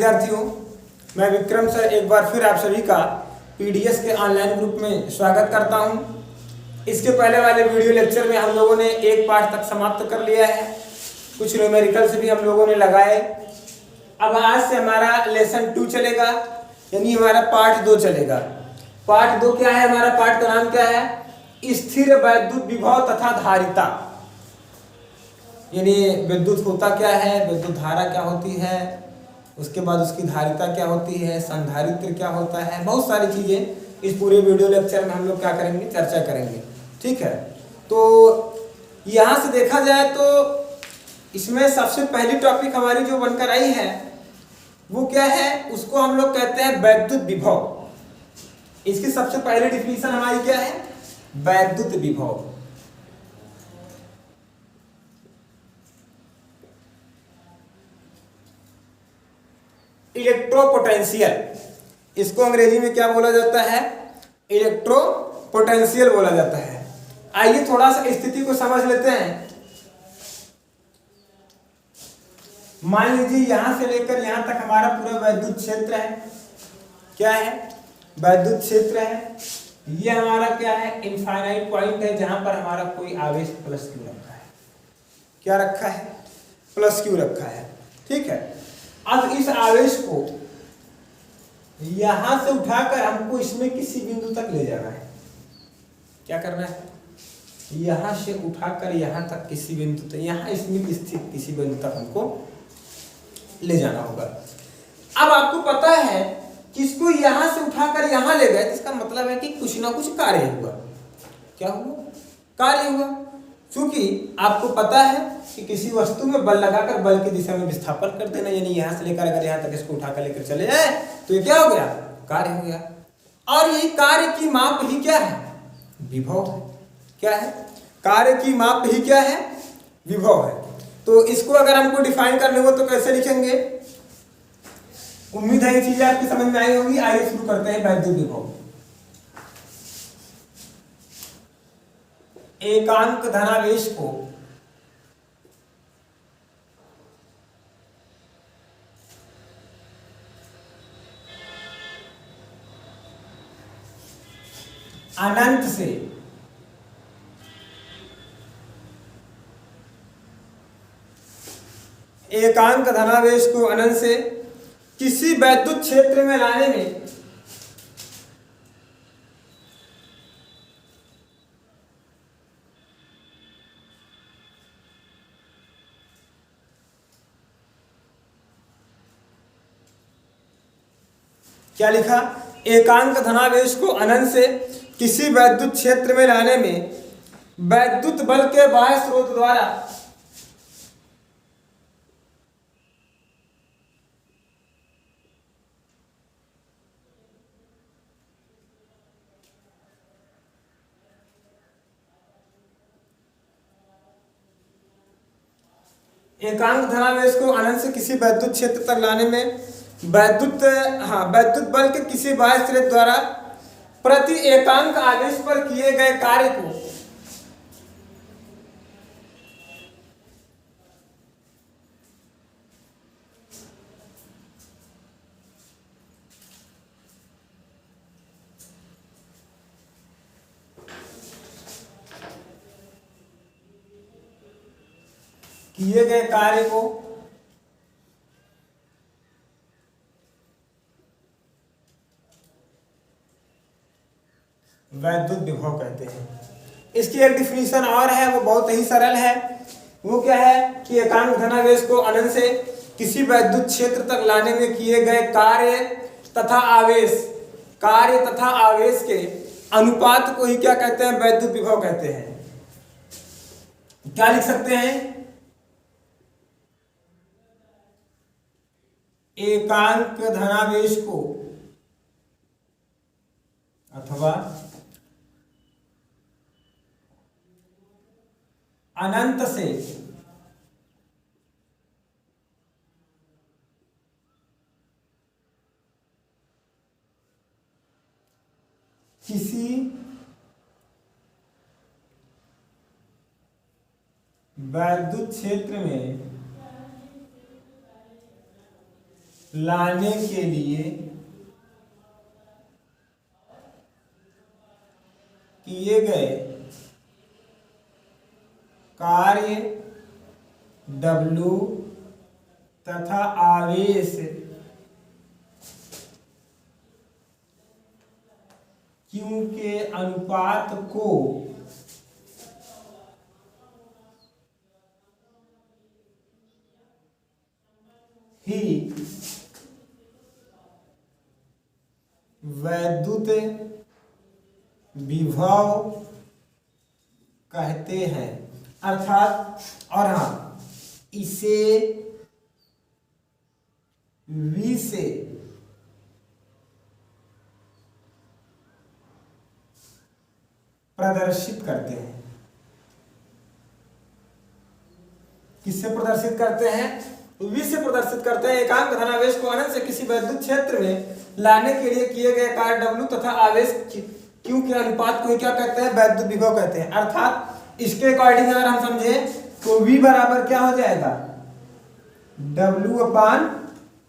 विद्यार्थियों, मैं विक्रम सर एक बार फिर आप सभी का पीडीएस के ऑनलाइन ग्रुप में स्वागत करता हूं। इसके पहले वाले वीडियो लेक्चर में हम लोगों ने एक पार्ट तक समाप्त कर लिया है, कुछ न्यूमेरिकल्स भी हम लोगों ने लगाए। अब आज से हमारा लेसन 2 चलेगा, यानी हमारा पार्ट 2 चलेगा। पार्ट 2 क्या है? हमारा पार्ट का नाम क्या है? स्थिर वैद्युत विभव तथा धारिता। यानी विद्युत होता क्या है, विद्युत धारा क्या होती है, उसके बाद उसकी धारिता क्या होती है, संधारित्र क्या होता है, बहुत सारी चीजें इस पूरे वीडियो लेक्चर में हम लोग क्या करेंगे, चर्चा करेंगे। ठीक है, तो यहाँ से देखा जाए तो इसमें सबसे पहली टॉपिक हमारी जो बनकर आई है वो क्या है, उसको हम लोग कहते हैं वैद्युत विभव। इसकी सबसे पहली डिफिनीशन हमारी क्या है? वैद्युत विभव। इलेक्ट्रोपोटेंशियल, इसको अंग्रेजी में क्या बोला जाता है? इलेक्ट्रोपोटेंशियल बोला जाता है। आइए थोड़ा सा स्थिति को समझ लेते हैं। मान लीजिए यहां से लेकर यहां तक हमारा पूरा वैद्युत क्षेत्र है। क्या है? वैद्युत क्षेत्र है। ये हमारा क्या है? इनफाइनाइट पॉइंट है जहां पर हमारा कोई आवेश प्लस क्यू रखा है। क्या रखा है? प्लस क्यू रखा है। ठीक है, अब इस आवेश को यहां से उठाकर हमको इसमें किसी बिंदु तक ले जाना है। क्या करना है? यहां से उठाकर यहां तक किसी बिंदु तक, यहां इसमें स्थित किसी बिंदु तक हमको ले जाना होगा। अब आपको पता है कि इसको यहां से उठाकर यहां ले गए, इसका मतलब है कि कुछ ना कुछ कार्य हुआ। क्या हुआ? कार्य हुआ। क्योंकि आपको पता है कि किसी वस्तु में बल लगाकर बल की दिशा में विस्थापन कर देना, यानी यहां से लेकर अगर यहां तक इसको उठाकर लेकर चले जाए तो ये क्या हो गया? कार्य हो गया। और यही कार्य की माप ही क्या है? विभव है। क्या है? कार्य की माप ही क्या है? विभव है। तो इसको अगर हमको डिफाइन करने हो तो कैसे लिखेंगे? उम्मीद है ये चीजें आपकी समझ में आई होगी। आइए शुरू करते हैं। वैद्युत विभव एकांक धनावेश को अनंत से एकांक धनावेश को अनंत से किसी वैद्युत क्षेत्र में लाने में क्या लिखा? एकांक धनावेश को अनंत से किसी वैद्युत क्षेत्र में लाने में वैद्युत बल के बाह्य स्रोत द्वारा एकांक धनावेश को अनंत से किसी वैद्युत क्षेत्र तक लाने में वैद्युत बल के किसी बाह्य स्रोत द्वारा प्रति एकांक आवेश पर किए गए कार्य को वैद्युत विभव कहते हैं। इसकी एक डिफिनीशन और है, वो बहुत ही सरल है। वो क्या है कि एकांक धनावेश को अनंत से किसी वैद्युत क्षेत्र तक लाने में किए गए कार्य तथा आवेश के अनुपात को ही क्या कहते हैं? वैद्युत विभव कहते हैं। क्या लिख सकते हैं? एकांक धनावेश को अथवा अनंत से किसी वैद्युत क्षेत्र में लाने के लिए किए गए कार्य W तथा आवेश Q के अनुपात को ही वैद्युत विभव कहते हैं। अर्थात और हाँ, इसे V से प्रदर्शित करते हैं। किससे प्रदर्शित करते हैं? V से प्रदर्शित करते हैं। एकांक धनावेश को अनंत से किसी वैद्युत क्षेत्र में लाने के लिए किए गए कार्य W तथा आवेश Q के अनुपात को क्या कहते हैं? वैद्युत विभव कहते हैं। अर्थात इसके अकॉर्डिंग अगर हम समझे तो V बराबर क्या हो जाएगा? W अपान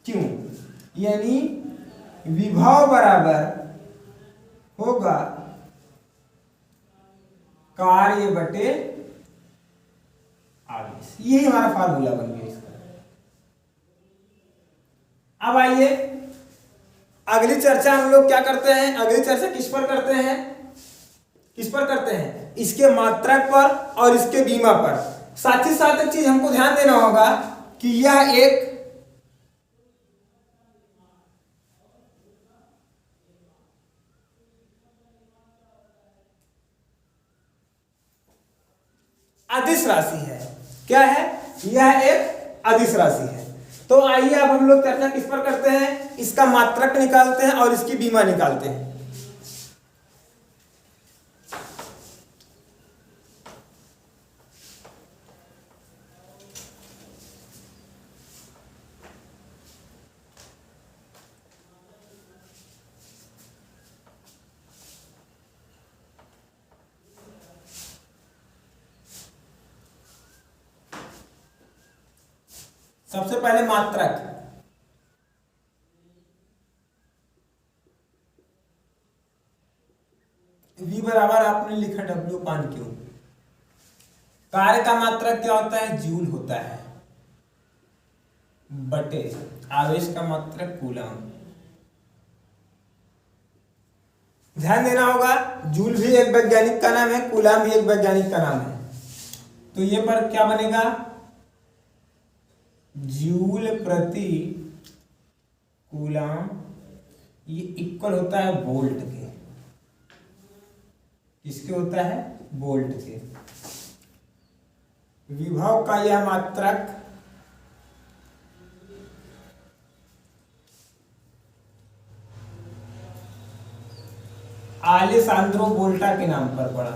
Q, यानी विभव बराबर होगा कार्य बटे आवेश। यही हमारा फार्मूला बन गया इसका। अब आइए अगली चर्चा हम लोग क्या करते हैं? अगली चर्चा किस पर करते हैं? किस पर करते हैं? इसके मात्रक पर और इसके बीमा पर। साथ ही साथ एक चीज हमको ध्यान देना होगा कि यह एक अदिश राशि है। क्या है? यह एक अदिश राशि है। तो आइए अब हम लोग चर्चा किस पर करते हैं? इसका मात्रक निकालते हैं और इसकी बीमा निकालते हैं। सबसे पहले मात्रक। V बराबर आपने लिखा W अपान Q। कार्य का मात्रक क्या होता है? जूल होता है, बटे आवेश का मात्रक कूलम। ध्यान देना होगा, जूल भी एक वैज्ञानिक का नाम है, कूलम भी एक वैज्ञानिक का नाम है। तो ये पर क्या बनेगा? जूल प्रति कूलम, ये इक्वल होता है वोल्ट के। किसके होता है? वोल्ट के। विभव का यह मात्रक आलेसांद्रो वोल्टा के नाम पर पड़ा।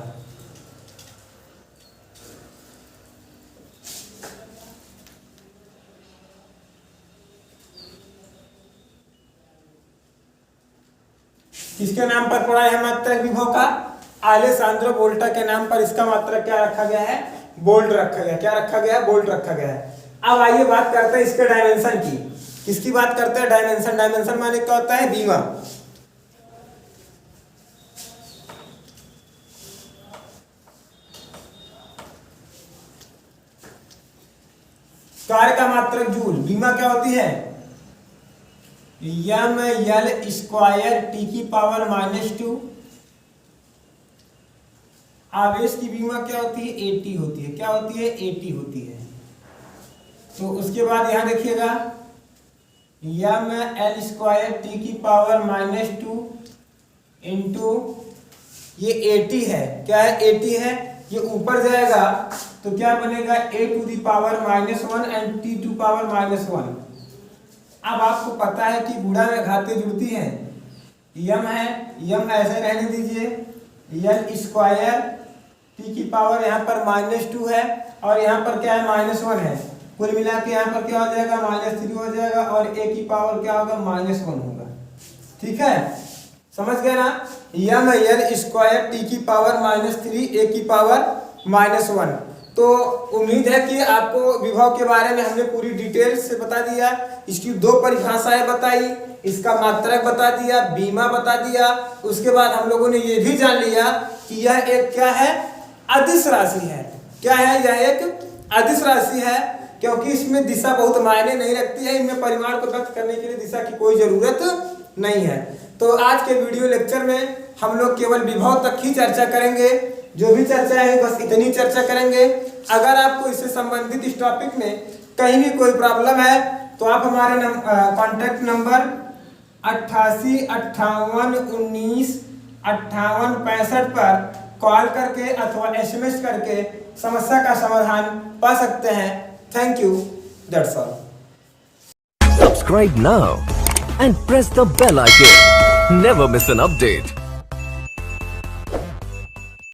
किसके नाम पर पड़ा है मात्रक विभव का? आलेसांद्रो वोल्टा के नाम पर इसका मात्रक क्या रखा गया है? वोल्ट रखा गया। क्या रखा गया? वोल्ट रखा गया है। अब आइए बात करते हैं इसके डायमेंशन की। किसकी बात करते हैं? डायमेंशन। डायमेंशन माने क्या होता है? बीमा। कार्य का मात्रक जूल, बीमा क्या होती है? यम यल स्क्वायर टी की पावर -2। आवेश की बीमा क्या होती है? AT होती है। क्या होती है? AT होती है। तो उसके बाद यहां देखिएगा, यम एल स्क्वायर टी की पावर -2 इंटू ये 80 है। क्या है? 80 है। ये ऊपर जाएगा तो क्या बनेगा? a to the power -1 and t to power -1। अब आपको पता है कि गुणा में घातें जुड़ती हैं। यम है, यम ऐसे रहने दीजिए। यल स्क्वायर टी की पावर यहाँ पर -2 है और यहाँ पर क्या है? -1 है। कुल मिला के यहाँ पर क्या हो जाएगा? -3 हो जाएगा और a की पावर क्या होगा? -1 होगा। ठीक है, समझ गए ना? यम यल स्क्वायर टी की पावर -3 a की पावर -1। तो उम्मीद है कि आपको विभव के बारे में हमने पूरी डिटेल से बता दिया, इसकी 2 परिभाषाएं बताई, इसका मात्रक बता दिया, बीमा बता दिया। उसके बाद हम लोगों ने ये भी जान लिया कि यह एक क्या है, अदिश राशि है। क्या है, यह एक अदिश राशि है, क्योंकि इसमें दिशा बहुत मायने नहीं रखती है। इनमें परिमाण को व्यक्त करने के लिए दिशा की कोई जरूरत नहीं है। तो आज के वीडियो लेक्चर में हम लोग केवल विभव तक ही चर्चा करेंगे। जो भी चर्चा है बस इतनी चर्चा करेंगे। अगर आपको इससे संबंधित इस टॉपिक में कहीं भी कोई प्रॉब्लम है तो आप हमारे कॉन्टैक्ट नंबर 88 58 19 58 65 पर कॉल करके अथवा SMS करके समस्या का समाधान पा सकते हैं। Thank you, that's all. Subscribe now and press the bell icon. Never miss an update.